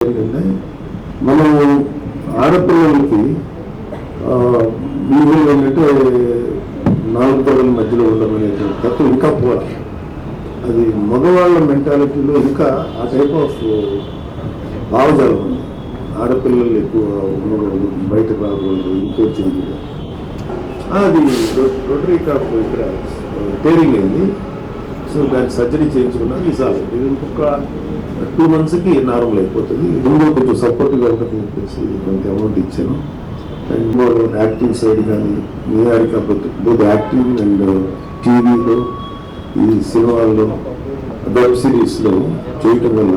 ఏంటంటే మనం ఆడపిల్లలకి వీళ్ళు ఏంటంటే 4 గోడల మధ్యలో ఉండమనే తత్వం ఇంకా పోవాలి. అది మగవాళ్ళ మెంటాలిటీలో ఇంకా ఆ టైప్ ఆఫ్ భావజాలం ఉంది. ఆడపిల్లలు ఎక్కువ ఉండకూడదు, బయట రాకూడదు, ఇంకో చేయకూడదు. అది రోటరీ కాప్ ఇక్కడ టేరింగ్ అయింది. సో దాన్ని సర్జరీ చేయించుకున్నాను. ఈసారి ఇది ఇంకొక 2 monthsకి నార్మల్ అయిపోతుంది. ముందు కొంచెం సపోర్ట్గా ఉంటుంది చెప్పేసి కొంత అమౌంట్ ఇచ్చాను. అండ్ మోర్ యాక్టింగ్ సైడ్ కానీ నిహారిక బోత్ యాక్టింగ్ అండ్ టీవీలో, ఈ సినిమాల్లో, వెబ్ సిరీస్లో చేయటం వల్ల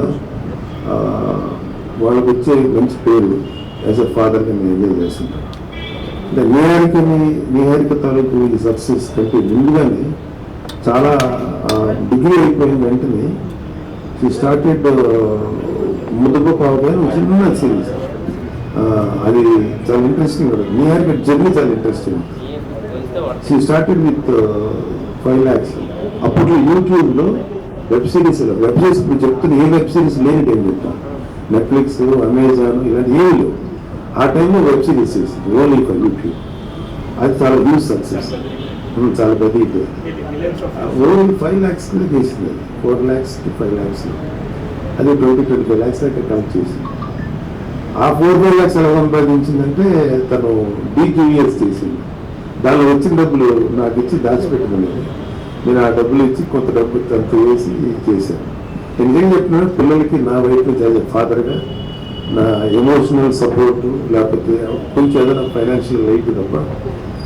వాళ్ళకి వచ్చే మంచి పేరు యాజ్ ఎ ఫాదర్గా నేను ఎంజాయ్ చేస్తున్నాను. అంటే నిహారిక తాలూకు ఈ సక్సెస్ కంటే ముందుగానే చాలా డిగ్రీ అయిపోయిన వెంటనే షీ స్టార్టెడ్ ముద్దపప్పు పావుగా చిన్న సిరీస్. అది చాలా ఇంట్రెస్టింగ్ ఉంటుంది. నిహారిక జర్నీ చాలా ఇంట్రెస్టింగ్ ఉంటుంది. She started with 5 lakhs. అప్పట్లో యూట్యూబ్లో వెబ్ సిరీస్ ఇప్పుడు చెప్తున్న ఏ వెబ్ సిరీస్ లేని టైం చెప్తాను. నెట్ఫ్లిక్స్, అమెజాన్ ఇలాంటి ఏమి లేవు. ఆ టైంలో వెబ్ సిరీస్ చేసింది ఓన్లీ ఫర్ యూట్యూబ్. అది చాలా హ్యూజ్ సక్సెస్, చాలా పెద్ద అయిపోయింది. ఓన్లీ 5 lakhs కూడా చేసింది. అది 4 lakhs to 5 lakhs. అది 20-25 lakhs దాకా కలెక్ట్ చేసింది. ఆ 4-5 lakhs ఎలా సంపాదించిందంటే తను DQES చేసింది. దానిలో వచ్చిన డబ్బులు నాకు ఇచ్చి దాచిపెట్టుకునేది. నేను ఆ డబ్బులు ఇచ్చి కొంత డబ్బు తనతో వేసి చేశాను. నేను ఏం చెప్తున్నాను, పిల్లలకి నా వైపు నుంచి యాజ్ ఎ ఫాదర్గా నా ఎమోషనల్ సపోర్టు, లేకపోతే కొంచెం ఏదైనా ఫైనాన్షియల్ లైట్ తప్ప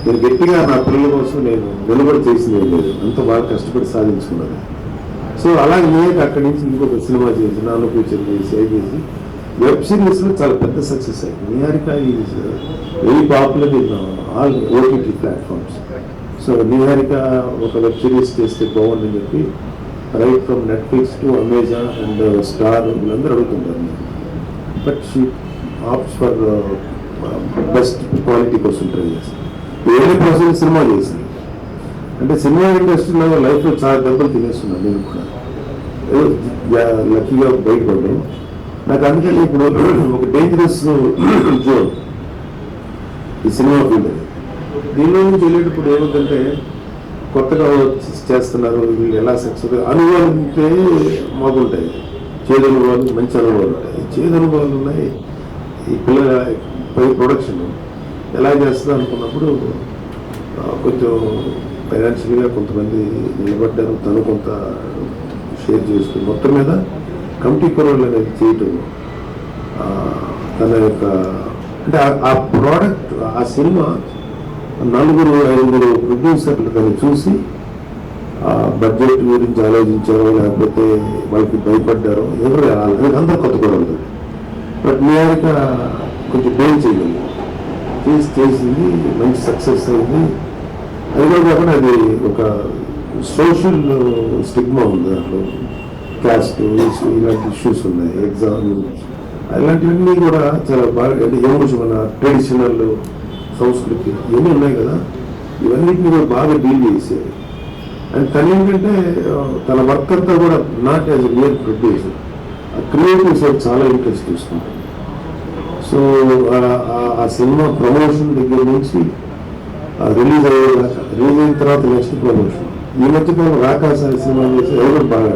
నేను గట్టిగా నా పిల్లల కోసం నేను నిలబడి చేసింది ఏం లేదు. అంత బాగా కష్టపడి సాధించుకున్నాను. సో అలాగే నేను అక్కడి నుంచి ఇంకొక సినిమా చేసి, నాన్న కూర్చొని చేసి వెబ్ సిరీస్లో చాలా పెద్ద సక్సెస్ అయింది. Niharika is very popular in all OTT platforms. So Niharika ఒక వెబ్ సిరీస్ చేస్తే బాగుందని చెప్పి right from Netflix to Amazon and Star వీళ్ళందరూ అడుగుతుంటారు. But she opts for best quality కోసం ట్రై చేస్తుంది. వేరే కోసం సినిమా చేసింది. అంటే సినిమా ఇండస్ట్రీలో లైఫ్లో చాలా దెబ్బలు తినేస్తున్నాను నేను కూడా. లక్కీగా బయటపడ్డాను. నాకు అందుకని ఇప్పుడు ఒక డేంజరస్ జోన్ ఈ సినిమా ఫీల్డ్. దీనిలో నుంచి వెళ్ళేటప్పుడు ఏమిటంటే కొత్తగా చేస్తున్నారు, వీళ్ళు ఎలా సక్సెస్ అనుభవాలు ఉంటే మాకుంటాయి. చేదు అనుభవాలు, మంచి అనుభవాలు ఉంటాయి. చేదు అనుభవాలు ఉన్నాయి. ఈ పిల్లల ప్రొడక్షన్ ఎలా చేస్తుందో అనుకున్నప్పుడు కొంచెం ఫైనాన్షియల్గా కొంతమంది నిలబడ్డారు. తను కొంత షేర్ చేసుకుని మొత్తం మీద కమిటీ కొరలు అనేది చేయటం తన యొక్క అంటే ఆ ప్రోడక్ట్, ఆ సినిమా 4-5 ప్రొడ్యూసర్లు తను చూసి బడ్జెట్ గురించి ఆలోచించారో లేకపోతే వాళ్ళకి భయపడ్డారో ఎవరు అందరూ కొత్త కూడా ఉంటుంది. బట్ నిహారిక కొంచెం బేల్ చేయగలిగింది, చేసింది, మంచి సక్సెస్ అయింది. అది కూడా కాకుండా అది ఒక సోషల్ స్టిగ్మా ఉంది దాంట్లో. క్యాస్ట్ ఇలాంటి ఇష్యూస్ ఉన్నాయి, ఎగ్జామ్ ఇలాంటివన్నీ కూడా చాలా బాగా. అంటే ఎమోషన్, మన ట్రెడిషనల్ సంస్కృతి ఇవన్నీ ఉన్నాయి కదా, ఇవన్నిటిని కూడా బాగా డీల్ చేసేది. అండ్ తను ఏంటంటే తన వర్క్ అంతా కూడా not as a real producer, ఆ క్రియేటివ్ సైడ్ చాలా ఇంట్రెస్ట్ తీసుకుంటాను. సో ఆ సినిమా ప్రమోషన్ దగ్గర నుంచి రిలీజ్ అయ్యేదాకా, రిలీజ్ అయిన తర్వాత నెక్స్ట్ ప్రమోషన్. ఈ మధ్యకాలం రాకాశ సినిమా చేసి ఎవరు బాగా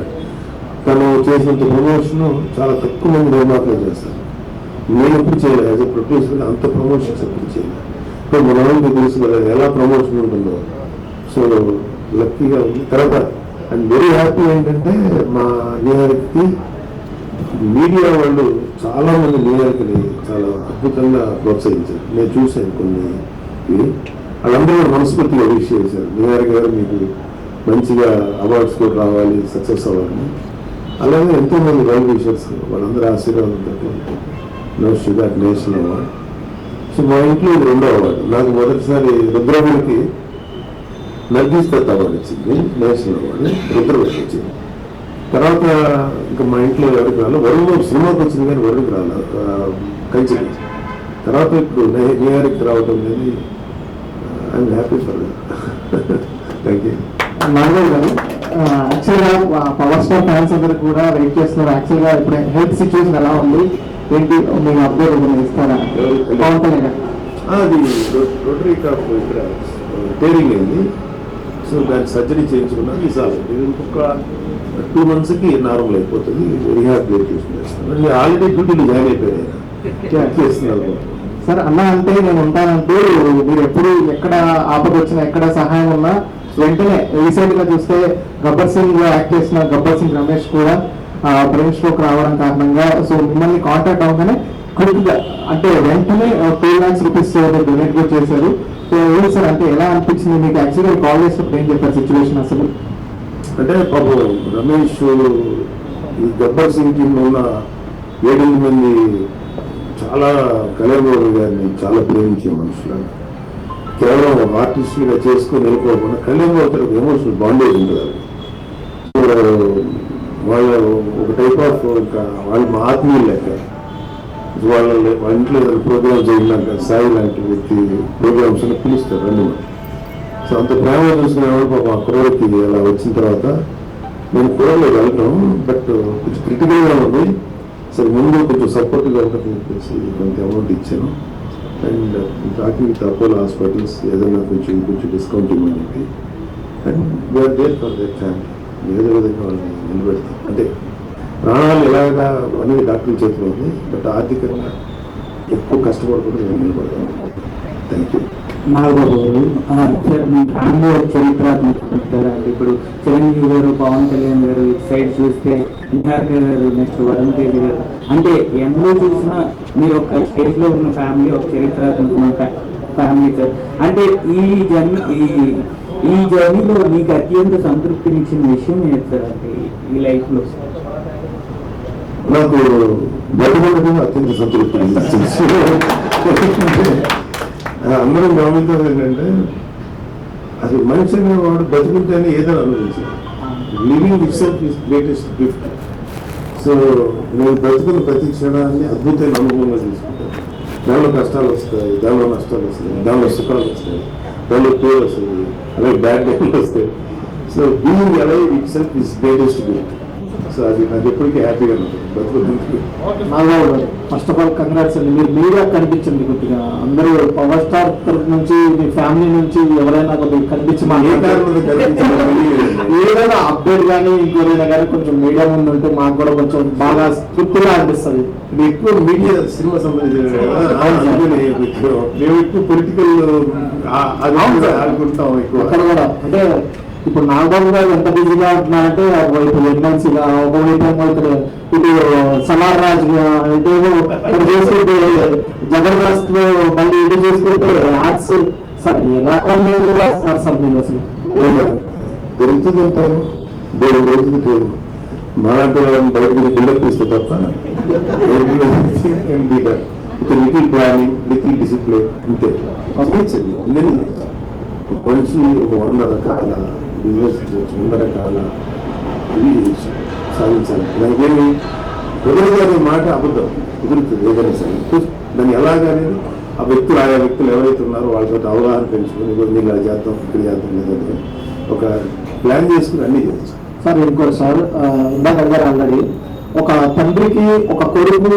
తను చేసినంత ప్రమోషన్ చాలా తక్కువ మంది నిర్మాతలు చేస్తారు. నేను ఎప్పుడు చేయలేదు యాజ్ ఎ ప్రొడ్యూసర్, అంత ప్రమోషన్స్ ఎప్పుడు చేయలేదు. ఇప్పుడు మన వాళ్ళకి తెలుసు కదా ఎలా ప్రమోషన్ ఉంటుందో. సో లక్కీగా ఉంది. తర్వాత అండ్ వెరీ హ్యాపీ ఏంటంటే మా నిహారికకి మీడియా వాళ్ళు చాలామంది నిహారికని చాలా అద్భుతంగా ప్రోత్సహించారు. నేను చూశాను కొన్ని. వాళ్ళందరూ మనస్ఫూర్తిగా విష్ చేశారు, నిహారిక గారు మీకు మంచిగా అవార్డ్స్ కూడా రావాలి, సక్సెస్ అవ్వాలని. అలాగే ఎంతోమంది వెల్ విషర్స్ వాళ్ళందరూ ఆశీర్వాదంతో షుగర్ నేషనల్ అవార్డు. సో మా ఇంట్లో ఇది 2వ అవార్డు. నాకు మొదటిసారి రుద్రవేణికి నర్గీస్ దత్ అవార్డు వచ్చింది, నేషనల్ అవార్డు రుద్రవేణి వచ్చింది. తర్వాత ఇంకా మా ఇంట్లో ఎవరికి రాలేదు. వరుణ్ సినిమాకి వచ్చింది కానీ వరుణ్కి రాలేదు, కంచెకి. తర్వాత ఇప్పుడు నిహారిక రావడం అనేది I'm happy for that. Thank you. Nagaraju గారు, యాక్చువల్గా పవర్ స్టార్ ఫ్యాన్స్ అందరూ కూడా వెయిట్ చేస్తున్నారు. యాక్చువల్గా ఇప్పుడు హెల్త్ సిచ్యువేషన్ ఎలా ఉంది, ఏంటి మేము అప్డేట్ ఏమైనా ఇస్తారా పవన్ కళ్యాణ్ గారు? అది రోటరీ కాప్ ఇక్కడ టేరింగ్ అయింది. సో దానికి సర్జరీ చేయించుకున్నాను. ఈసారి ఇంకొక 2 monthsకి నార్మల్ అయిపోతుంది. రీహాబిలిటేషన్ చేస్తాను. ఆల్రెడీ డ్యూటీలు జాయిన్ అయిపోయాయి చేస్తున్నారు. సార్ అన్న అంటే నేను ఉంటానంటూ మీరు ఎప్పుడు ఎక్కడ ఆపద వచ్చినా ఎక్కడ సహాయం ఉన్నా వెంటనే రీసెంట్ గా చూస్తే గబ్బర్ సింగ్ లో యాక్ట్ చేసిన గబ్బర్ సింగ్ రమేష్ కూడా బ్రెయిన్ స్ట్రోక్ రావడం కారణంగా సో మిమ్మల్ని కాంటాక్ట్ అవగానే కొద్దిగా అంటే వెంటనే 2 lakhs rupees డొనేట్ కూడా చేశారు. సో ఏంటి సార్ అంటే ఎలా అనిపించింది మీకు? యాక్చువల్గా కాల్ చేసినప్పుడు ఏం చెప్పారు సిచ్యువేషన్ అసలు? అంటే పాపం రమేష్ ఈ గబ్బర్ సింగ్ టీమ్ ఉన్న 7 మంది చాలా కళ్యాణ్ గారిని చాలా ప్రేమించే మనుషులు. కేవలం ఆర్టిస్ట్గా చేసుకుని వెళ్ళిపోకుండా కళ్యాణ్ గారు ఎమోషనల్ బాండేజ్ ఉంటుంది. వాళ్ళ ఒక టైప్ ఆఫ్ ఇంకా వాళ్ళు మా ఆత్మీయులు లెక్క. వాళ్ళ ఇంట్లో ఏదైనా ప్రోగ్రామ్స్ జరిగినాక సాయి లాంటి వ్యక్తి ప్రోగ్రామ్స్ అని పిలుస్తారు 2 మంది. సో అంత ప్రేమ చూసుకునేవాడు పాపం ఆ కుర్రకి అలా వచ్చిన తర్వాత నేను కుర్రలో వెళ్తాం. బట్ కొంచెం క్రిటికల్గా ఉంది. సరే ముందు కొంచెం సపోర్ట్గా ఉంటుంది చెప్పేసి కొంత అమౌంట్ ఇచ్చాను. And talking with Apollo hospitals ఏదైనా కొంచెం డిస్కౌంట్ ఇవ్వమని చెప్పి and we are there for that family. ఏదో విధంగా వాళ్ళని నిలబెడతాం. అంటే ప్రాణాలు ఎలాగా అనేది డాక్టర్ చేతిలో ఉంది. బట్ ఆర్థికంగా ఎక్కువ కష్టపడకుండా నేను నిలబడతాను. Thank you. నాగబాబు మీ ఫ్యామిలీ చరిత్ర ఇప్పుడు చిరంజీవి గారు, పవన్ కళ్యాణ్ గారు, ఇటు సైడ్ చూస్తే నిహార్ గారు, నెక్స్ట్ వరుణ్ తేజ్ గారు, అంటే ఎందులో చూసినా మీరు ఒక స్టేజ్ లో ఉన్న ఫ్యామిలీ, ఒక చరిత్రాత్మకమైన ఫ్యామిలీ సార్. అంటే ఈ జర్నీలో మీకు అత్యంత సంతృప్తినిచ్చిన విషయం ఏంటి సార్? అంటే ఈ లైఫ్ లో నాకు బతుకడం అత్యంత సంతృప్తి. అందరూ గమనించారు ఏంటంటే అసలు మనిషి అనేవాడు బతుకుంటేనే ఏదైనా అనుభవించాలి. Living it self is greatest gift. So నేను బ్రతుకున్న ప్రతి క్షణాన్ని అద్భుతమైన అనుభవంగా తీసుకుంటాను. దానిలో కష్టాలు వస్తాయి, దానిలో నష్టాలు వస్తాయి, దానిలో సుఖాలు వస్తాయి, దానిలో పేరు వస్తుంది, అలాగే బ్యాడ్ డేలు వస్తాయి. So being alive it self is greatest gift. So అది నాకు ఎప్పటికీ హ్యాపీగా ఉంటుంది బతుకుతుంది. ఫస్ట్ ఆఫ్ ఆల్ కంగ్రాట్స్ అండి. మీరు మీడియా కనిపించండి కొద్దిగా. అందరూ పవర్ స్టార్ తరఫు నుంచి మీ ఫ్యామిలీ నుంచి ఎవరైనా కొద్దిగా కనిపించి ఏదైనా అప్డేట్ కానీ ఇంకోదైనా కానీ కొంచెం మీడియా ముందు ఉంటే మాకు కూడా కొంచెం బాగా తృప్తిగా అనిపిస్తుంది. ఎక్కువ మీడియా సినిమా సంబంధించిన మేము ఎక్కువ పొలిటికల్ ఆడుకుంటాం ఎక్కువ అక్కడ కూడా. అంటే ఇప్పుడు నాగబాబు గారు ఎంత బిజీగా ఉంటున్నారంటే ఒకవైపు ఎమ్మెల్సీగా, ఒకవైపు ఏమవుతుంది ఇటు సలార్ రాజ్ చేసుకుంటే జబర్దస్త్ లో మళ్ళీ ఇటు చేసుకుంటే ఆర్ట్స్ ఎలా సార్ మీరు అసలు దొరుకుతుంది ఉంటారు. దేవుడు దొరుకుతుంది మాలాంటి వాళ్ళని బయటకు బిల్డప్ ఇస్తే తప్ప లిటిల్ ప్లానింగ్, లిటిల్ డిసిప్లిన్ అంతే పంపించండి. మనిషి 100 రకాల బిజినెస్ 100 రకాల ఇవి సాధించాలి. దానికేమి కుదరదు మాట అబద్ధం. కుదురుతుంది ఏదైనా సరే. దాన్ని ఎలాగనేది ఆ వ్యక్తులు ఆయా వ్యక్తులు ఎవరైతే ఉన్నారో వాళ్ళతో అవగాహన పెంచుకొని మీరు ఇలా చేద్దాం, ఇక్కడ చేద్దాం, లేదంటే ఒక ప్లాన్ చేసుకుని అన్నీ చేయొచ్చు. సార్ ఇంకోటి సార్, ఇందాక అడిగారు ఆల్రెడీ, ఒక తండ్రికి ఒక కొడుకు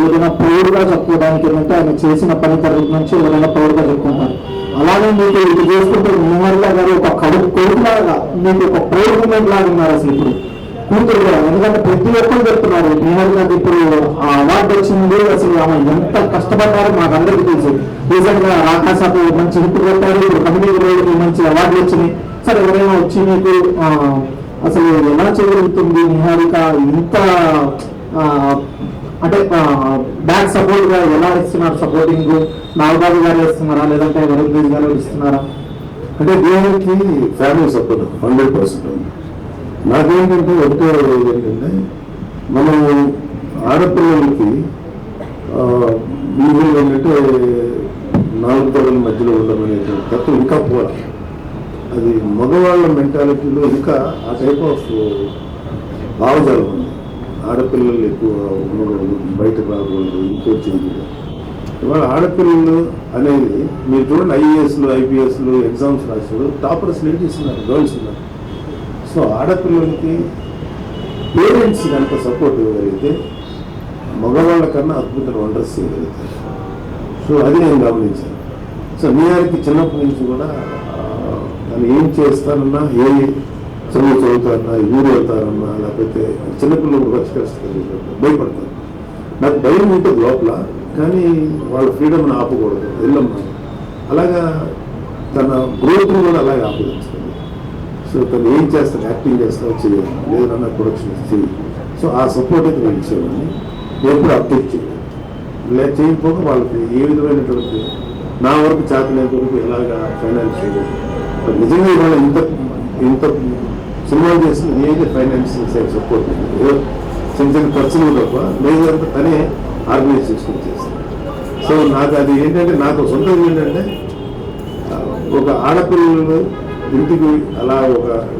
ఏదైనా పౌరుగా చెప్పుకోవడానికి ఏంటంటే ఆయన చేసిన పని తరగతి నుంచి ఎవరైనా పౌరుగా చెప్పుకుంటారు. అలాగే మీకు ఇది చేసుకుంటే నిహారిక గారు ఒక కొడుకులాగా మీకు ఒక పౌరు మూమెంట్ లాగా ఉన్నారు అసలు ఇప్పుడు కూతురు కూడా. ఎందుకంటే ప్రతి ఒక్కరు చెప్తున్నారు నిహారిక ఇప్పుడు ఆ అవార్డు వచ్చింది. అసలు ఆమె ఎంత కష్టపడ్డారో మాకు అందరికీ తెలుసు. రీసెంట్ గా రాకాశాకు మంచి హిట్ కొట్టారు, ఇప్పుడు కమిటీ రోజుకి మంచి అవార్డులు వచ్చినాయి. సరే ఎవరైనా వచ్చి మీకు అసలు ఎలా చేయగలుగుతుంది నిహారిక ఇంత అంటే బ్యాక్ సపోర్ట్ గా ఎలా ఇస్తున్నారు? సపోర్టింగ్ నాగబాబు గారు ఇస్తున్నారా, లేదంటే వరుణ్ తేజ్ గారు ఇస్తున్నారా? అంటే దేవునికి ఫ్యామిలీ సపోర్ట్ 100%. నాకేంటంటే ఒకటే ఏంటంటే మనం ఆడపిల్లలకి వీళ్ళు ఏంటంటే 4 గోడల మధ్యలో ఉండమనే తత్వం ఇంకా పోవాలి. అది మగవాళ్ళ మెంటాలిటీలో ఇంకా ఆ టైప్ ఆఫ్ భావజాలం ఉంది. ఆడపిల్లలు ఎక్కువ ఉండకూడదు, బయటకు రాకూడదు, ఇంకో చేయకూడదు. ఇవాళ ఆడపిల్లలు అనేది మీరు చూడండి, ఐఏఎస్లు, ఐపీఎస్లు ఎగ్జామ్స్ రాశారు, టాపర్స్ లేడీస్ ఉన్నారు, గర్ల్స్ ఉన్నారు. సో ఆడపిల్లలకి పేరెంట్స్ కనుక సపోర్ట్ ఇవ్వగలిగితే మగవాళ్ళ కన్నా అద్భుతమైన వండర్స్ చేయగలుగుతారు. సో అది నేను గమనించాను. సో న్యూయార్క్కి చిన్నప్పటి నుంచి కూడా తను ఏం చేస్తానన్నా, ఏ చదువు చదువుతారన్నా, ఊరు వెళ్తారన్నా, లేకపోతే చిన్నపిల్లలు వచ్చి భయపడతారు. నాకు భయం ఉంటుంది లోపల, కానీ వాళ్ళ ఫ్రీడమ్ని ఆపకూడదు, వెళ్ళమ్మా. అలాగా తన గ్రోత్ని కూడా అలాగే ఆపదలుచుకుంది. సో తను ఏం చేస్తాను, యాక్టింగ్ చేస్తావు చేయాలి, లేదన్నా ప్రొడక్షన్ చేయి. సో ఆ సపోర్ట్ అయితే నేను ఇచ్చేవాడిని. నేను ఎప్పుడు అప్డేట్ చేయాలి, లేదు చేయకపోతే వాళ్ళకి ఏ విధమైనటువంటి నా వరకు చేతనేంత వరకు ఎలాగా ఫైనాన్షియల్ నిజంగా ఇవాళ ఇంత సినిమాలు చేసిన ఏది ఫైనాన్షియల్ సైడ్ సపోర్ట్ ఏదో చిన్న చిన్న ఖర్చులు తప్ప లేదంటే తనే ఆర్గనైజ్ చేసుకుని చేస్తాను. సో నాకు అది ఏంటంటే, నాకు సొంతం ఏంటంటే ఒక ఆడపిల్లలు ఇంటికి అలా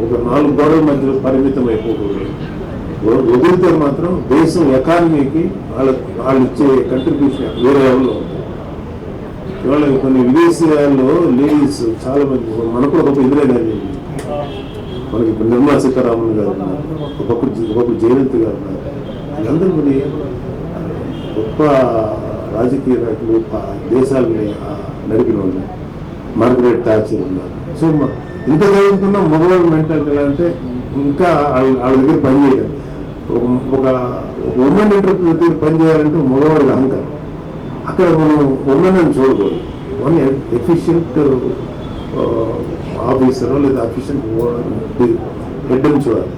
ఒక 4 గోడల మధ్యలో పరిమితం అయిపోకూడదు. వదిలితే మాత్రం దేశం ఎకానమీకి వాళ్ళు ఇచ్చే కంట్రిబ్యూషన్ వేరే లెవెల్లో ఉంటుంది. ఇవాళ కొన్ని విదేశీయాల్లో లేడీస్ చాలా మంది, మనకు ఒక ఎదురే జరిగింది. మనకి ఇప్పుడు నిర్మలా సీతారామన్ గారు ఉన్నారు, ఒకప్పుడు జయంత్ గారు ఉన్నారు. వీళ్ళందరూ మరి గొప్ప రాజకీయ నాయకులు, దేశాలని నడిపిన వాళ్ళు. మార్గరెట్ థాచర్ ఉన్నారు. సో ఇంత చదువుతున్న మగవాళ్ళ మెంటాలిటీ ఎలా అంటే, ఇంకా వాళ్ళ దగ్గర పనిచేయడం, ఒక ఉమెన్ ఎంటర్ప్రీనర్ దగ్గర పనిచేయాలంటే మగవాళ్ళ అహంకారం. అక్కడ మనం ఉమెన్ అని చూడకూడదు, వన్ ఎఫిషియంట్ ఆఫీసర్ లేదా ఎఫిషియంట్ హెడ్ అని చూడాలి.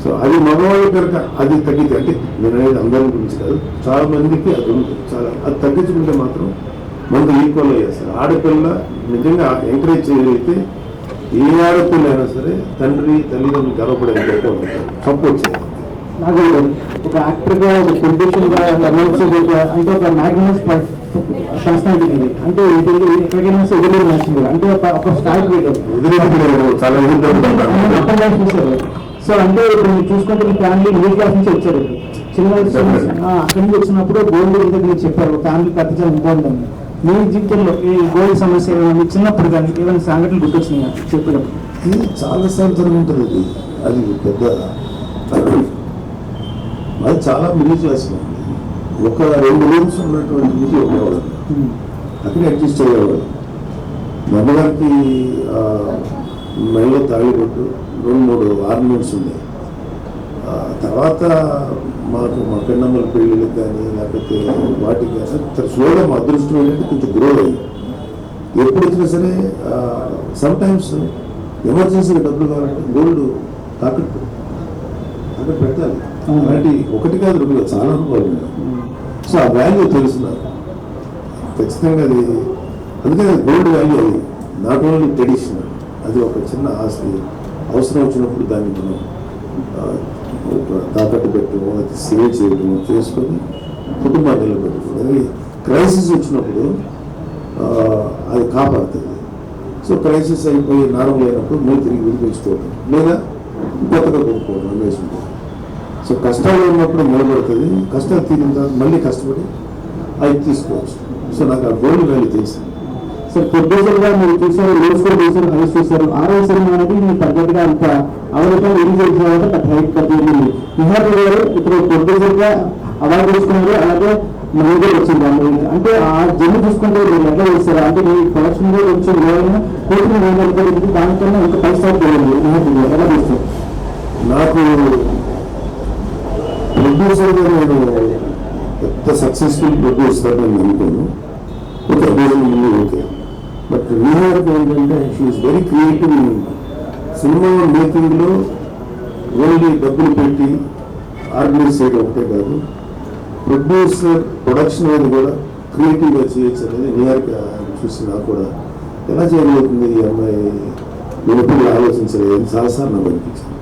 సో అది మగవాళ్ళ కనుక అది తగ్గితే, అంటే నేను అనేది అందరి గురించి కాదు, చాలా మందికి అది ఉంది. అది తగ్గించుకుంటే మాత్రం మనకు ఈక్వల్ చేస్తారు. ఆడపిల్ల నిజంగా ఎంకరేజ్ చేయగలిగితే ఏ ఆడపిల్ల అయినా సరే తండ్రి తల్లిదండ్రులు గర్వపడే విధంగా ఉంటారు, సపోర్ట్ చేయాలి. నాకు ఒక యాక్టర్గా, ఒక పొలిటీషియన్గా, అంటే ఒక మ్యాగ్నస్ పర్సనాలిటీ ఇది. అంటే ఎక్కడికైనా ఎదురు నచ్చింది, అంటే ఒక స్టార్ చాలా చూసారు. సో అంటే ఇప్పుడు మీరు చూసుకుంటే మీ ఫ్యామిలీ మిడిల్ క్లాస్ నుంచి వచ్చారు, చిన్న అక్కడి నుంచి వచ్చినప్పుడు గోల్డ్ ఇంత మీరు చెప్పారు, ఫ్యామిలీ పెద్ద చాలా ఇంపార్టెంట్ అని. మీ జీవితంలో ఈ గోల్డ్ సమస్య ఏమైనా చిన్నప్పుడు కానీ ఏమైనా సంఘటనలు గుర్తొచ్చినాయా చెప్పేటప్పుడు? చాలా సార్లు ఉంటుంది. అది పెద్ద అది చాలా మిడిల్ క్లాస్ ఒక 2 రూమ్స్ ఉన్నటువంటి నుంచి ఉండేవాడు, అక్కడే అడ్జస్ట్ అయ్యేవాడు. మా అమ్మగారికి మెడలో తాళిబొట్టు 2-3 ఆర్నమెంట్స్ ఉన్నాయి. తర్వాత మా పెన్నమ్మల పెళ్ళిళ్ళకి కానీ లేకపోతే వాటికి కానీ స్లోగా మా అదృష్టం ఏంటంటే కొంచెం గ్రో అయ్యింది. ఎప్పుడు వచ్చినా సరే సమ్టైమ్స్ ఎమర్జెన్సీగా డబ్బులు కావాలంటే గోల్డ్ తాకట్టు పెట్టాలి. అలాంటి ఒకటి కాదు 2 కాదు, చాలా అనుభవాలు ఉన్నాయి. సో ఆ వాల్యూ తెలుసున్నారు ఖచ్చితంగా. అది అందుకని గోల్డ్ వాల్యూ అది నాట్ ఓన్లీ ట్రెడిషనల్, అది ఒక చిన్న ఆస్తి. అవసరం వచ్చినప్పుడు దాన్ని మనం తాకట్టు పెట్టడం, అది సేవ్ చేయడం చేసుకొని కుటుంబాన్ని నిలబెట్టుకోవడం. అది క్రైసిస్ వచ్చినప్పుడు అది కాపాడుతుంది. సో క్రైసిస్ అయిపోయి నార్మల్ అయినప్పుడు మీరు తిరిగి విడిపించుకోవడం లేదా కొత్తగా కొనుక్కోవడం అన్వేషించడం. సో కష్టాలు ఉన్నప్పుడు నిలబడుతుంది, కష్టాలు తీరిన తర్వాత మళ్ళీ కష్టపడి అది తీసుకోవచ్చు. సో నాకు ఆ గోల్డ్ వాల్యూ తెలిసింది. సార్ ప్రొడ్యూసర్గా మీరు చూసారు, లోస్ కూడా చూసారు, హౌస్ చూసారు. 6వ సినిమా అనేది మీరు తగ్గట్టుగా అంత అవైలబుల్ రిలీజ్ చేసిన తర్వాత పెద్ద హైట్ పడుతుంది. నిహార్ గారు ఇప్పుడు ప్రొడ్యూసర్గా అవార్డు తీసుకున్నారు, అలాగే మేనేజర్ వచ్చింది దాని గురించి. అంటే ఆ జర్నీ చూసుకుంటే మీరు ఎట్లా చేస్తారు? అంటే మీ ప్రొడక్షన్ కూడా కొంచెం ఏమైనా కోచింగ్ ఏమైనా దానికన్నా ఇంకా 5 స్టార్ పోయింది నిహార్ గారు ఎలా చేస్తారు? నాకు ప్రొడ్యూసర్గా నేను పెద్ద సక్సెస్ఫుల్ ప్రొడ్యూసర్ నేను అనుకోను. ఓకే ముందు ఓకే, బట్ నిహార్ ఏంటంటే షీఈస్ వెరీ క్రియేటివ్. సినిమా మేకింగ్లో ఓన్లీ డబ్బులు పెట్టి ఆర్గనైజ్ చేయడం ఒకటే కాదు, ప్రొడ్యూసర్ ప్రొడక్షన్ అనేది కూడా క్రియేటివ్గా చేయొచ్చు అనేది నిహార్కి చూసి నాకు కూడా ఎలా చేయగలుగుతుంది ఈ అమ్మాయి, నేను ఎప్పుడు ఆలోచించలేదు. చాలాసార్లు నాకు అనిపించింది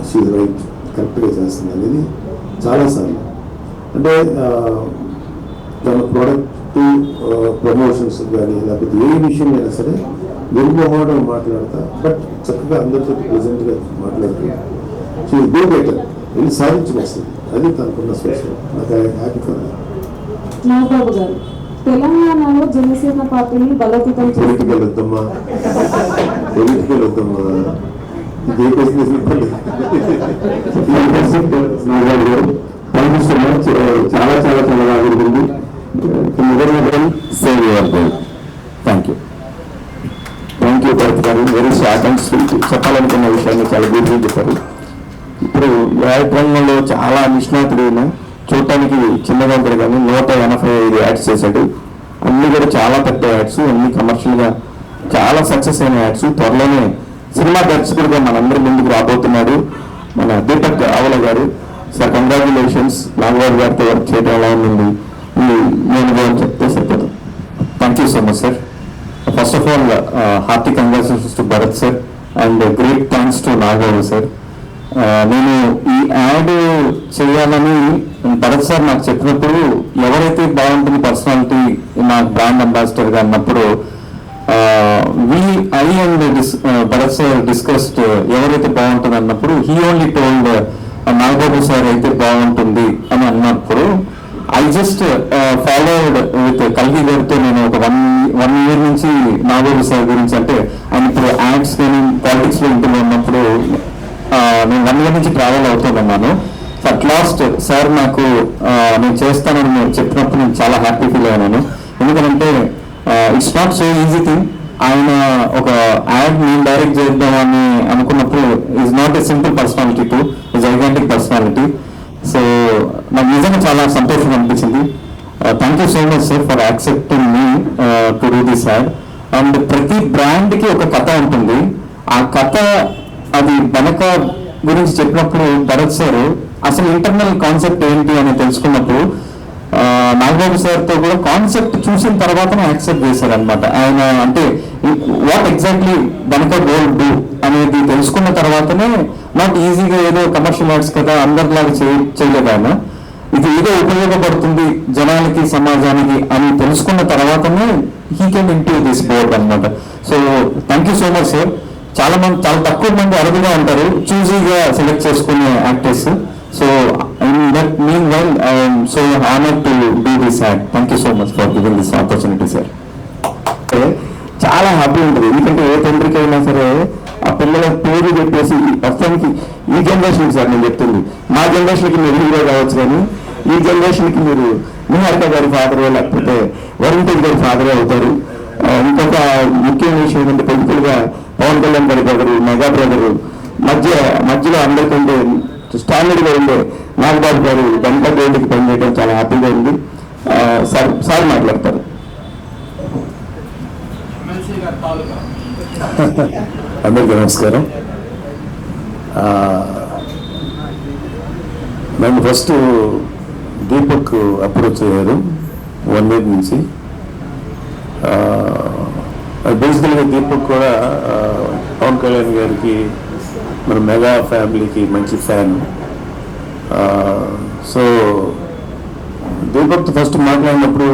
షీఈ్ రైట్, కరెక్ట్గా చేస్తుంది అనేది చాలాసార్లు. అంటే తన ప్రోడక్ట్ ప్రమోషన్స్ కానీ లేకపోతే ఏ విషయం అయినా సరే నిర్మోహంగా మాట్లాడతా, బట్ చక్కగా అందరితో ప్రెజెంట్గా మాట్లాడుతూ సో గో బెటర్ వెళ్ళి సాధించి వస్తుంది. అది తనకున్న స్పెషల్. నాకు హ్యాపీ ఫర్ నాగబాబు గారు తెలంగాణలో జనసేన పార్టీని బలోపేతం పొలిటికల్ వద్దమ్మా, పొలిటికల్ వద్దమ్మా, ఇదే బిజినెస్. నాగబాబు గారు థ్యాంక్ యూ సో మచ్. చాలా చాలా చాలా బాగా ఉంటుంది. Save your goal. Thank you. Thank you Bharat గారు. Very short and sweet. చెప్పాలనుకున్న విషయాన్ని చాలా బ్యూటిఫుల్ చెప్పారు. ఇప్పుడు యాడ్ రంగంలో చాలా నిష్ణాతుడైన, చూడటానికి చిన్నగా ఉంటారు కానీ 185 యాడ్స్ చేశాడు. అన్ని కూడా చాలా పెద్ద యాడ్స్, అన్ని కమర్షియల్గా చాలా సక్సెస్ అయిన యాడ్స్. త్వరలోనే సినిమా దర్శకుడిగా మనందరి ముందుకు రాబోతున్నాడు మన దీపక్ ఆవల గారు. Sir congratulations. నాగబాబు గారితో వర్క్ చేయడం ఎలా ఉంది నేను చెప్తే సరిపోతుంది. Thank you so much sir. First of all hearty congratulations to Bharat sir and great thanks to Nagababu sir. నేను ఈ యాడ్ చేయాలని భరత్ సార్ నాకు చెప్పినప్పుడు, ఎవరైతే బాగుంటుంది పర్సనాలిటీ నా బ్రాండ్ అంబాసిడర్గా అన్నప్పుడు I and Bharat sir discussed ఎవరైతే బాగుంటుంది అన్నప్పుడు he only told Nagababu sir అయితే బాగుంటుంది అని అన్నప్పుడు ఐ జస్ట్ ఫాలోడ్ విత్ కల్గి గారితో. నేను ఒక వన్ ఇయర్ నుంచి నాగబాబు సార్ గురించి, అంటే ఆయన ఇప్పుడు యాడ్స్ కానీ పాలిటిక్స్ లో ఇంటిలో ఉన్నప్పుడు నేను 1 ఇయర్ నుంచి ట్రావెల్ అవుతున్నాను. అట్ లాస్ట్ సార్ నాకు నేను చేస్తానని నేను చెప్పినప్పుడు నేను చాలా హ్యాపీ ఫీల్ అయ్యాను. ఎందుకంటే it's not so easy thing. ఆయన ఒక యాడ్ నేను డైరెక్ట్ చేద్దామని అనుకున్నప్పుడు is not a simple personality to gigantic personality. So నాకు నిజంగా చాలా సంతోషం అనిపించింది. Thank you so much sir for accepting me to do this add. And ప్రతి బ్రాండ్కి ఒక కథ ఉంటుంది. ఆ కథ అది వెనక గురించి చెప్పినప్పుడు భరత్ సార్ అసలు ఇంటర్నల్ కాన్సెప్ట్ ఏంటి అని తెలుసుకున్నప్పుడు నాగబాబు సార్తో కూడా కాన్సెప్ట్ చూసిన తర్వాతనే యాక్సెప్ట్ చేశారనమాట. ఆయన అంటే వాట్ ఎగ్జాక్ట్లీ వెనక గోల్ డూ అనేది తెలుసుకున్న తర్వాతనే, నాట్ ఈజీగా ఏదో కమర్షియల్ యాడ్స్ కదా అందరిలాగా చేయలేదు ఆయన. ఇది ఏదో ఉపయోగపడుతుంది జనాలకి సమాజానికి అని తెలుసుకున్న తర్వాతనే he can into this board అనమాట. So thank you so much sir. చాలా తక్కువ మంది అరుదుగా ఉంటారు చూజీగా సెలెక్ట్ చేసుకునే actors. So in that mean while I am so honored to do this ad. Thank you so much for giving this opportunity sir. చాలా happy ఉంటుంది. ఎందుకంటే ఏ తండ్రికి అయినా సరే ఆ పిల్లల పేరు చెప్పేసి ప్రస్తుతానికి ఈ జనరేషన్ సార్ నేను చెప్తుంది, మా జనరేషన్కి మీరు హీరో కావచ్చు కానీ ఈ జనరేషన్కి మీరు నిహారిక గారి ఫాదర్ లేకపోతే వరుణ్ తేజ్ గారి ఫాదర్ అవుతారు. ఇంకొక ముఖ్యమైన విషయం ఏంటంటే పొలిటికల్గా పవన్ కళ్యాణ్ గారి బ్రదరు, మెగా బ్రదరు, మధ్యలో అందరికంటే స్టాండర్డ్గా ఉండే నాగబాబు గారు గంట గోల్డ్కి పనిచేయడం చాలా హ్యాపీగా ఉంది. సార్ మాట్లాడతారు. అందరికీ నమస్కారం. నన్ను ఫస్ట్ దీపక్ అప్రోచ్ అయ్యారు 1 వీక్ నుంచి. బేసికల్గా దీపక్ కూడా పవన్ కళ్యాణ్ గారికి మన మెగా ఫ్యామిలీకి మంచి ఫ్యాన్. సో దీపక్ ఫస్ట్ మాట్లాడినప్పుడు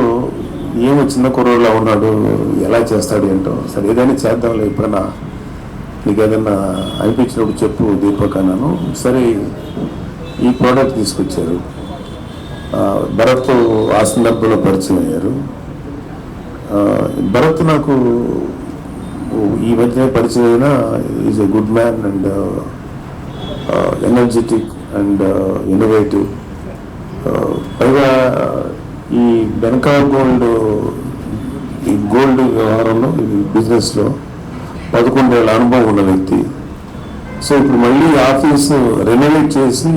ఏమో చిన్న కుర్రోళ్ళ ఉన్నాడు, ఎలా చేస్తాడు ఏంటో, సరే ఏదైనా చేద్దాంలే, ఎప్పుడన్నా నీకు ఏదైనా అనిపించినప్పుడు చెప్పు దీపక్ అన్నాను. సరే ఈ ప్రోడక్ట్ తీసుకొచ్చారు. భరత్ ఆ సందర్భంలో పరిచయం అయ్యారు. భరత్ నాకు ఈ మధ్య పరిచయం అయినా is a good man and energetic and innovative. పైగా ఈ వెనకా ఈ గోల్డ్ వ్యవహారంలో ఈ బిజినెస్లో 11 ఏళ్ళ అనుభవం ఉన్న వ్యక్తి. సో ఇప్పుడు మళ్ళీ ఆఫీసు రెనోవేట్ చేసి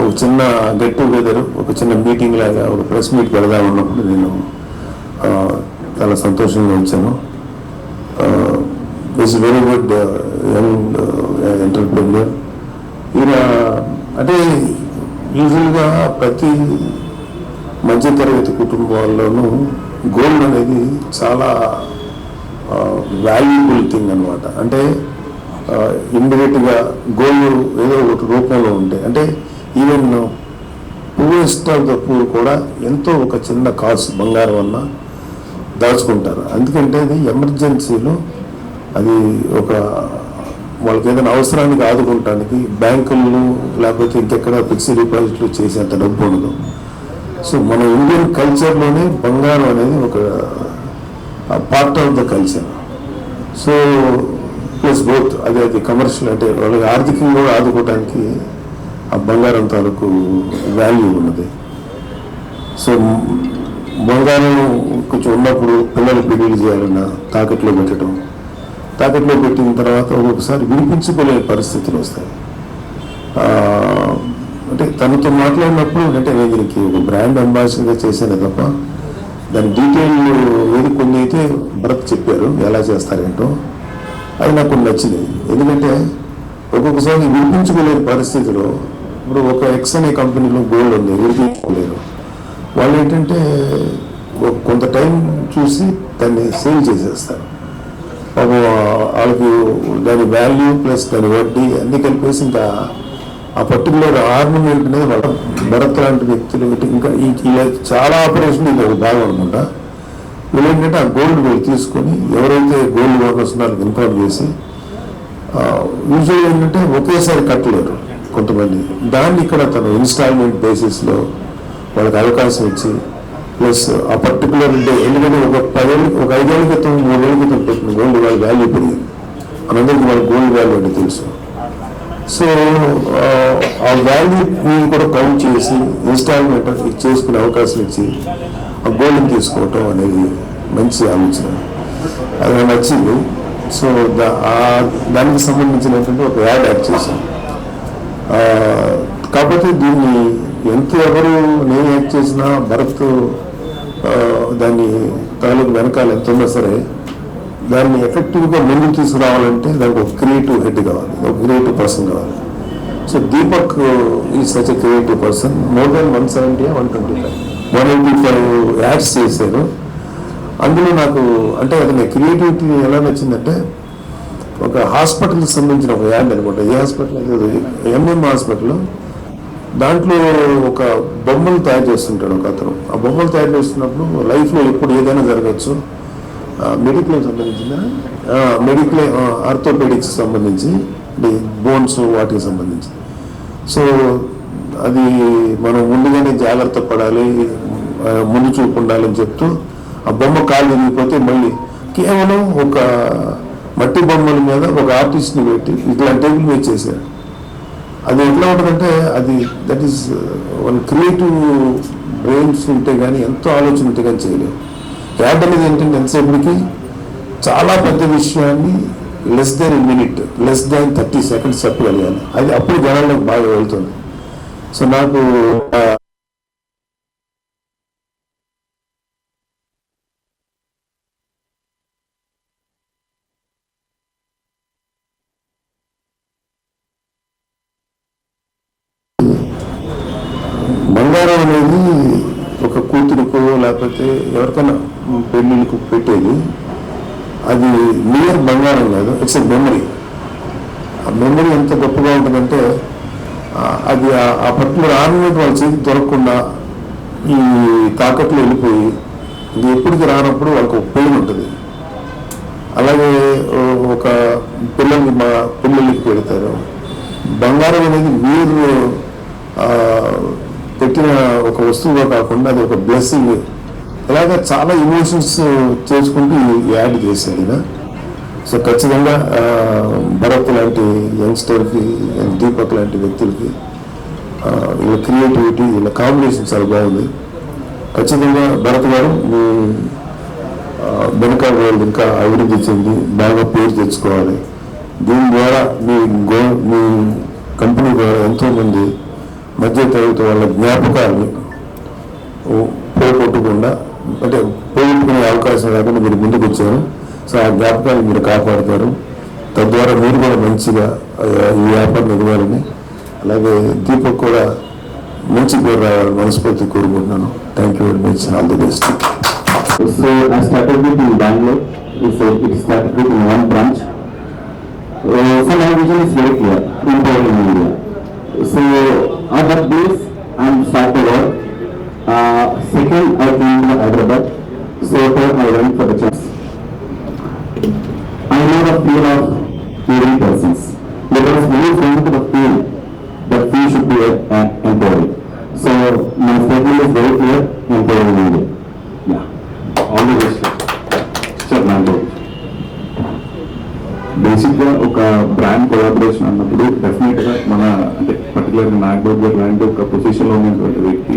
ఒక చిన్న గెట్ టుగెదర్, ఒక చిన్న మీటింగ్ లాగా ఒక ప్రెస్ మీట్ పెడదాం ఉన్నప్పుడు నేను చాలా సంతోషంగా వచ్చాను. Is very good young entrepreneur. ఈయన అంటే యూజువల్గా ప్రతి మధ్యతరగతి కుటుంబాల్లోనూ గోల్డ్ అనేది చాలా వాల్యుబుల్ థింగ్ అనమాట. అంటే ఇండివిజువల్గా గోల్డ్ ఏదో ఒక రూపంలో ఉంటాయి. అంటే even poorest of the poor కూడా ఎంతో ఒక చిన్న కాసు బంగారం అన్న దాచుకుంటారు. ఎందుకంటే అది ఎమర్జెన్సీలో అది ఒక వాళ్ళకి ఏదైనా అవసరానికి ఆదుకుంటానికి బ్యాంకుల్లో లేకపోతే ఇంకెక్కడ ఫిక్స్డ్ డిపాజిట్లు చేసేంత డబ్బు ఉండదు. సో మన ఇండియన్ కల్చర్లోనే బంగారం అనేది ఒక part of the culture. So plus both అది కమర్షియల్, అంటే వాళ్ళకి ఆర్థికంగా కూడా ఆదుకోవడానికి ఆ బంగారం తాలూకు వాల్యూ ఉన్నది. సో బంగారం కొంచెం ఉన్నప్పుడు పిల్లలు పెళ్లి చేయాలన్నా తాకట్లో పెట్టడం, తాకట్లో పెట్టిన తర్వాత ఒక్కొక్కసారి వినిపించుకోలేని పరిస్థితులు వస్తాయి. అంటే తనతో మాట్లాడినప్పుడు అంటే నేను దీనికి ఒక బ్రాండ్ అంబాసిడర్గా చేశాను తప్ప దాని డీటెయిల్ ఏది కొన్ని అయితే భరత్ చెప్పారు ఎలా చేస్తారేంటో, అది నాకు కొన్ని నచ్చింది. ఎందుకంటే ఒక్కొక్కసారి వినిపించుకోలేని పరిస్థితిలో ఇప్పుడు ఒక ఎక్స్ అనే కంపెనీలో గోల్డ్ ఉంది, వినిపించుకోలేరు. వాళ్ళు ఏంటంటే కొంత టైం చూసి దాన్ని సేల్ చేసేస్తారు. వాళ్ళకి దాని వాల్యూ ప్లస్ దాని వడ్డీ అన్ని కలిపేసి ఇంకా ఆ పర్టికులర్ ఆర్నమెంట్ అనేది వాళ్ళ భరత్ లాంటి వ్యక్తులు ఇంకా ఇలా చాలా ఆపరేషన్ ఇది ఒక భాగం అనుకుంటా. వీళ్ళు ఏంటంటే ఆ గోల్డ్ తీసుకొని ఎవరైతే గోల్డ్ ఓనర్స్ ఉన్నారో ఇన్ఫార్మ్ చేసి యూజువల్ ఏంటంటే ఒకేసారి కట్టలేరు కొంతమంది. దాన్ని ఇక్కడ తను ఇన్స్టాల్మెంట్ బేసిస్లో వాళ్ళకి అవకాశం ఇచ్చి ప్లస్ ఆ పర్టికులర్ డే ఎందుకంటే ఒక 5 ఏళ్ళ క్రితం 3 ఏళ్ళ క్రితం పెట్టిన గోల్డ్ వాళ్ళ వాల్యూ పెరిగింది. మనందరికీ వాళ్ళ గోల్డ్ వాల్యూ అంటే తెలుసు. సో ఆ వాల్యూని కూడా కౌంట్ చేసి ఇన్స్టాల్మెంట్ చేసుకునే అవకాశం ఇచ్చి ఆ గోల్డ్ని తీసుకోవటం అనేది మంచి ఆలోచన, అది నాకు నచ్చింది. సో దానికి సంబంధించినటువంటి ఒక యాడ్ యాడ్ చేశాం. కాకపోతే దీన్ని ఎవరు నేను యాడ్ చేసినా భరత్ దాన్ని తాలూకు వెనకాల ఎంత ఉన్నా సరే దాన్ని ఎఫెక్టివ్గా ముందుకు తీసుకురావాలంటే దానికి ఒక క్రియేటివ్ హెడ్ కావాలి, ఒక క్రియేటివ్ పర్సన్ కావాలి. సో దీపక్ ఈ such a creative person. More than 170 125 ads చేశారు. అందులో నాకు అంటే అతని క్రియేటివిటీ ఎలా నచ్చిందంటే ఒక హాస్పిటల్కి సంబంధించిన ఒక యాడ్ అనుకుంటా. ఏ హాస్పిటల్ అయితే ఎంఎం హాస్పిటల్, దాంట్లో ఒక బొమ్మలు తయారు చేస్తుంటాడు ఒక అతను. ఆ బొమ్మలు తయారు చేస్తున్నప్పుడు లైఫ్లో ఎప్పుడు ఏదైనా జరగచ్చు. మెడిక్లెయిమ్ సంబంధించిందా, మెడిక్లెయిమ్ ఆర్థోపెడిక్స్ సంబంధించి బోన్స్ వాటికి సంబంధించి. సో అది మనం ముందుగానే జాగ్రత్త పడాలి, ముందు చూపు ఉండాలని చెప్తూ ఆ బొమ్మ కాలు విరిగిపోతే మళ్ళీ కేవలం ఒక మట్టి బొమ్మల మీద ఒక ఆర్టిస్ట్ని పెట్టి ఇట్లాంటి టేబుల్ మీద చేశారు. అది ఎట్లా ఉంటుందంటే అది that is one creative brains ఉంటే కానీ ఎంతో ఆలోచన ఉంటే కానీ చేయలేము. యాడ్ అనేది ఏంటంటే ఎంతసేపటికి చాలా పెద్ద విషయాన్ని less than minute, less than 30 seconds చెప్పగలిగాను. అది అప్పుడు జనాలకు బాగా వెళ్తుంది. సో నాకు బంగారం అనేది ఒక కూతురుకో లేకపోతే ఎవరికైనా పెళ్ళిళ్ళకు పెట్టేది. అది నియర్ బంగారం కాదు, ఇట్స్ ఎ మెమరీ. ఆ మెమరీ ఎంత గొప్పగా ఉంటుందంటే అది ఆ పర్టికులర్ ఆర్నమెంట్ వాళ్ళ చేతికి దొరకకుండా ఈ తాకట్లు వెళ్ళిపోయి ఇది ఎప్పటికి రానప్పుడు వాళ్ళకి ఒక పెయిన్ ఉంటుంది. అలాగే ఒక పిల్లలకి పెడతారు. బంగారం అనేది మీరు పెట్టిన ఒక వస్తువుగా కాకుండా అది ఒక బ్లెస్సింగ్. ఇలాగా చాలా ఇమోషన్స్ చేసుకుంటూ యాడ్ చేశారు ఈయన. సో ఖచ్చితంగా భరత్ లాంటి యంగ్స్టర్కి, దీపక్ లాంటి వ్యక్తులకి వీళ్ళ క్రియేటివిటీ, వీళ్ళ కాంబినేషన్ చాలా బాగుంది. ఖచ్చితంగా భరత్ గారు మీ బెనకా వరల్డ్ ఇంకా అభివృద్ధి చెంది బాగా పేరు తెచ్చుకోవాలి. దీని ద్వారా మీ కంపెనీ ద్వారా ఎంతోమంది మధ్య తరగతి వాళ్ళ జ్ఞాపకాన్ని పోగొట్టకుండా అంటే పోగొట్టుకునే అవకాశం లేకుండా మీరు ముందుకు వచ్చారు. సో ఆ జ్ఞాపకాన్ని మీరు కాపాడుతారు. తద్వారా మీరు కూడా మంచిగా ఈ వ్యాపారం ఎదగాలని, అలాగే దీపక్ కూడా మంచి పేరు రావాలని మనస్ఫూర్తి కోరుకుంటున్నాను. Thank you very much. All the best. So I started with in Bangalore. So it started with in one branch. So my vision is very clear, empowering India. So at that place I started work. Second I came to Hyderabad. So third I went for the chance. I know the fear of hearing persons because when you go to the field, the field should be empowering. So my statement is very clear, empowering India. Yeah. All the best. Sir, Nando. బేసిక్గా ఒక brand collaboration అన్నప్పుడు డెఫినెట్గా మన అంటే పర్టికులర్గా నాగ్బో పొజిషన్లో ఉన్నటువంటి వ్యక్తి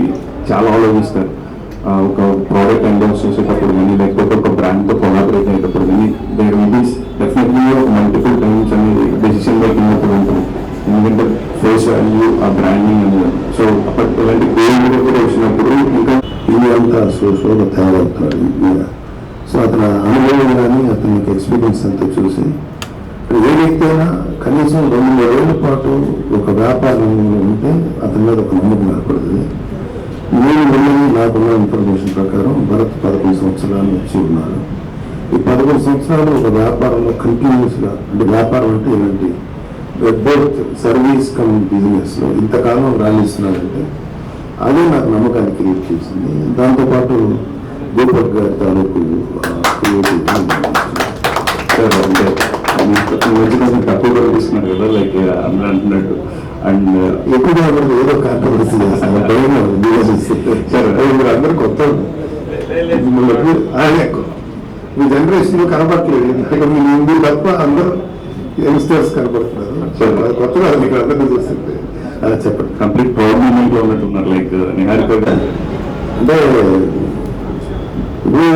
చాలా ఆలోచిస్తారు. ఒక ప్రోడక్ట్ ఎండోర్స్ చేసేటప్పుడు కానీ లేకపోతే ఒక బ్రాండ్తో కొలాబరేట్ అయ్యేటప్పుడు కానీ దేర్ విల్ బి డెఫినెట్లీ ఒక మల్టిపుల్ టైమ్స్ అనేది డెసిషన్ మేకింగ్ అప్పుడు ఉంటుంది. ఎందుకంటే ఫేస్ వాల్యూ ఆ బ్రాండింగ్ అనేది. సో అప్పటి ఇలాంటి గోల్డ్ కూడా వచ్చినప్పుడు ఇంకా ఇది అంతా స్లోగా తయారవుతాడు. సో అతని అనుభవం కానీ అతని ఎక్స్పీరియన్స్ అంతా చూసి ఏ వ్యక్తి అయినా కనీసం 2-3 ఏళ్ల పాటు ఒక వ్యాపారంలో ఉంటే అతని మీద ఒక నమ్మకం ఏర్పడుతుంది. నేను వెళ్ళి నాకున్న ఇన్ఫర్మేషన్ ప్రకారం భరత్ 11 సంవత్సరాలు వచ్చి ఉన్నాడు. ఈ 11 సంవత్సరాలు ఒక వ్యాపారంలో కంటిన్యూస్గా, అంటే వ్యాపారం అంటే ఇలాంటి బోత్ సర్వీస్ కమ్ బిజినెస్లో ఇంతకాలం రాణిస్తున్నాడంటే అదే నాకు నమ్మకాన్ని క్రియేట్ చేసింది. దాంతోపాటు దీపక్ గారి తాలూకు అంటే తక్కువ కనిపిస్తున్నారు కదా, లైక్ అందరూ అంటున్నట్టు. అండ్ ఎక్కువ ఏదో కాంట్రవర్సీ చేస్తాను సరే మీరు అందరూ కొత్త మీ జనరేషన్లో కనపడట్లేదు. ఎందుకంటే మీ ముందు తప్ప అందరూ యంగ్స్టర్స్ కనపడుతున్నారు. అది కొత్తగా మీకు అందరినీ చూస్తుంటే అలా చెప్పండి. కంప్లీట్ ప్రౌడ్ మూమెంట్లో ఉన్నట్టున్నారు, లైక్ నిహారిక అంటే ఇప్పుడు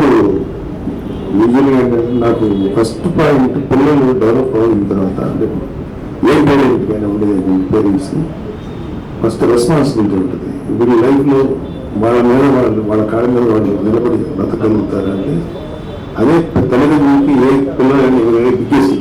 యూజువల్గా ఏంటంటే నాకు ఫస్ట్ పాయింట్ పిల్లలు డెవలప్ అయిన తర్వాత, అంటే ఏ పేరెంట్కైనా ఉండేది పేరెంట్స్కి ఫస్ట్ రెస్పాన్సిబిలిటీ ఉంటుంది. ఇప్పుడు లైఫ్లో వాళ్ళ మీద వాళ్ళ కాళ్ళ మీద వాళ్ళు నిలబడి బ్రతకగలుగుతారంటే అదే తల్లిదండ్రులకి ఏ పిల్లలని బిగ్గెస్ట్